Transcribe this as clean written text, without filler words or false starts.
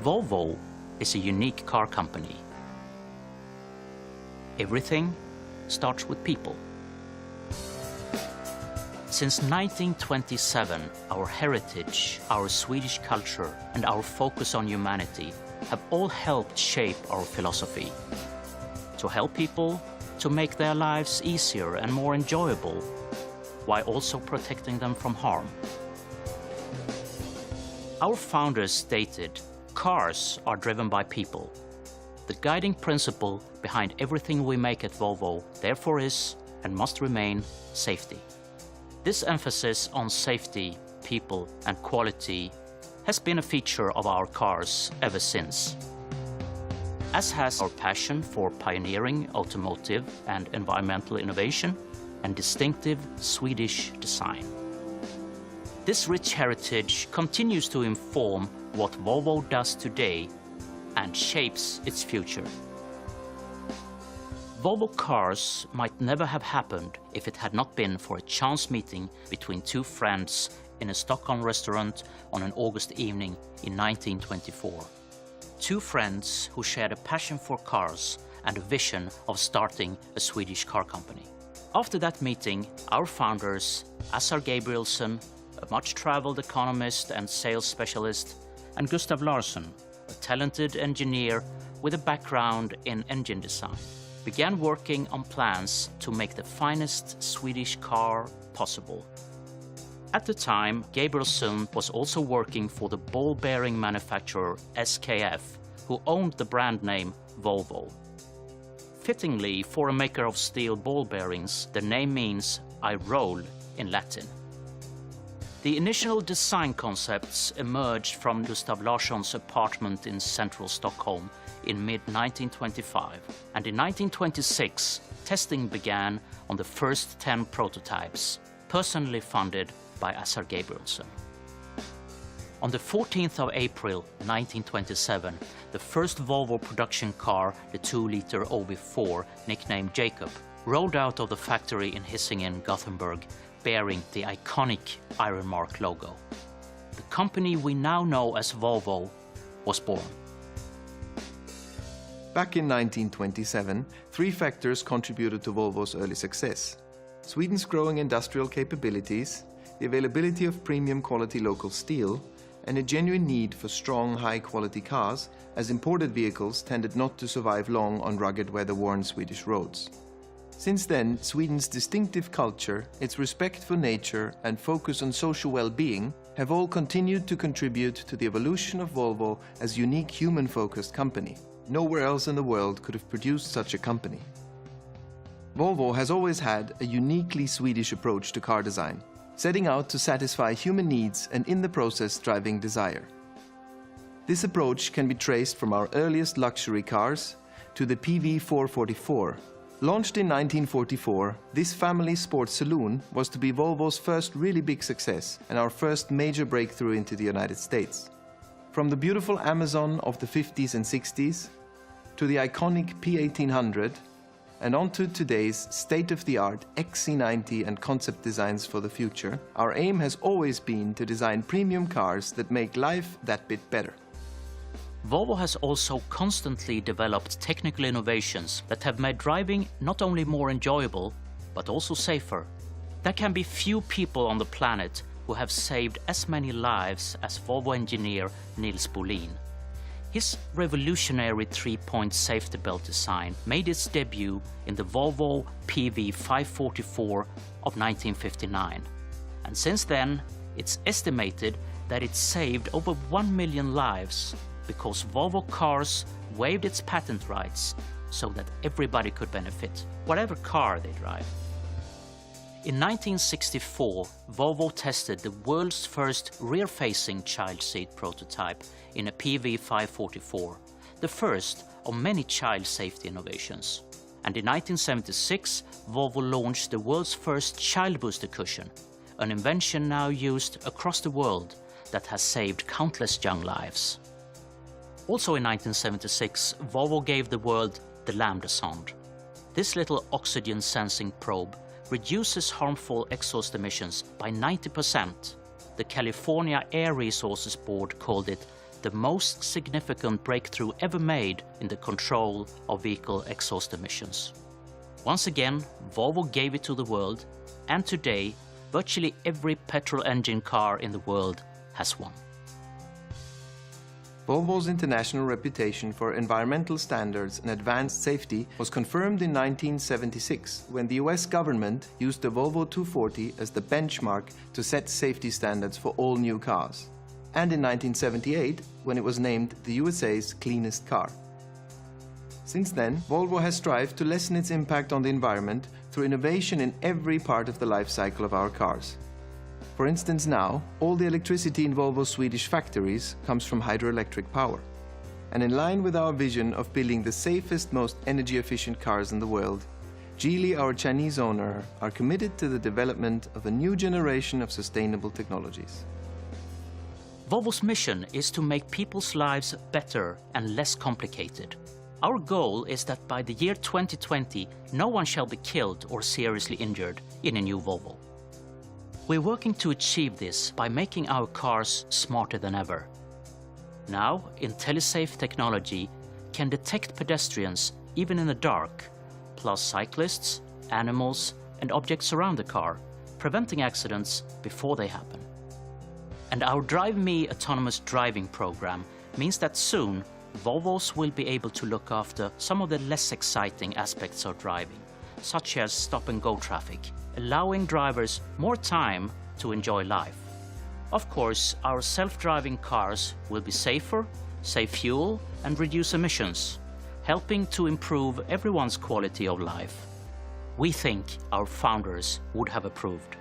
Volvo is a unique car company. Everything starts with people. Since 1927, our heritage, our Swedish culture, and our focus on humanity have all helped shape our philosophy. To help people to make their lives easier and more enjoyable, while also protecting them from harm. Our founders stated, cars are driven by people. The guiding principle behind everything we make at Volvo therefore is, and must remain, safety. This emphasis on safety, people, and quality has been a feature of our cars ever since, as has our passion for pioneering automotive and environmental innovation and distinctive Swedish design. This rich heritage continues to inform what Volvo does today and shapes its future. Volvo cars might never have happened if it had not been for a chance meeting between two friends in a Stockholm restaurant on an August evening in 1924. Two friends who shared a passion for cars and a vision of starting a Swedish car company. After that meeting, our founders, Assar Gabrielsson, a much-traveled economist and sales specialist, and Gustav Larsson, a talented engineer with a background in engine design, began working on plans to make the finest Swedish car possible. At the time, Gabrielsson was also working for the ball bearing manufacturer SKF, who owned the brand name Volvo. Fittingly, for a maker of steel ball bearings, the name means "I roll" in Latin. The initial design concepts emerged from Gustav Larsson's apartment in central Stockholm in mid-1925, and in 1926 testing began on the first 10 prototypes, personally funded by Assar Gabrielsson. On the 14th of April 1927, the first Volvo production car, the 2-liter OV4, nicknamed Jacob, rolled out of the factory in Hisingen, Gothenburg, bearing the iconic Iron Mark logo. The company we now know as Volvo was born. Back in 1927, three factors contributed to Volvo's early success: Sweden's growing industrial capabilities, the availability of premium quality local steel, and a genuine need for strong, high-quality cars, as imported vehicles tended not to survive long on rugged, weather-worn Swedish roads. Since then, Sweden's distinctive culture, its respect for nature, and focus on social well-being have all continued to contribute to the evolution of Volvo as a unique human-focused company. Nowhere else in the world could have produced such a company. Volvo has always had a uniquely Swedish approach to car design, setting out to satisfy human needs and in the process driving desire. This approach can be traced from our earliest luxury cars to the PV444. Launched in 1944, this family sports saloon was to be Volvo's first really big success and our first major breakthrough into the United States. From the beautiful Amazon of the 50s and 60s, to the iconic P1800, and onto today's state-of-the-art XC90 and concept designs for the future, our aim has always been to design premium cars that make life that bit better. Volvo has also constantly developed technical innovations that have made driving not only more enjoyable, but also safer. There can be few people on the planet who have saved as many lives as Volvo engineer Nils Bolin. His revolutionary 3-point safety belt design made its debut in the Volvo PV544 of 1959. And since then, it's estimated that it saved over 1 million lives because Volvo cars waived its patent rights so that everybody could benefit, whatever car they drive. In 1964, Volvo tested the world's first rear-facing child seat prototype in a PV544, the first of many child safety innovations. And in 1976, Volvo launched the world's first child booster cushion, an invention now used across the world that has saved countless young lives. Also in 1976, Volvo gave the world the Lambda Sonde. This little oxygen-sensing probe reduces harmful exhaust emissions by 90%. The California Air Resources Board called it the most significant breakthrough ever made in the control of vehicle exhaust emissions. Once again, Volvo gave it to the world, and today, virtually every petrol engine car in the world has one. Volvo's international reputation for environmental standards and advanced safety was confirmed in 1976 when the US government used the Volvo 240 as the benchmark to set safety standards for all new cars, and in 1978 when it was named the USA's cleanest car. Since then, Volvo has strived to lessen its impact on the environment through innovation in every part of the life cycle of our cars. For instance, now, all the electricity in Volvo's Swedish factories comes from hydroelectric power. And in line with our vision of building the safest, most energy-efficient cars in the world, Geely, our Chinese owner, are committed to the development of a new generation of sustainable technologies. Volvo's mission is to make people's lives better and less complicated. Our goal is that by the year 2020, no one shall be killed or seriously injured in a new Volvo. We're working to achieve this by making our cars smarter than ever. Now, IntelliSafe technology can detect pedestrians even in the dark, plus cyclists, animals, and objects around the car, preventing accidents before they happen. And our Drive Me autonomous driving program means that soon Volvos will be able to look after some of the less exciting aspects of driving, such as stop-and-go traffic, allowing drivers more time to enjoy life. Of course, our self-driving cars will be safer, save fuel, and reduce emissions, helping to improve everyone's quality of life. We think our founders would have approved.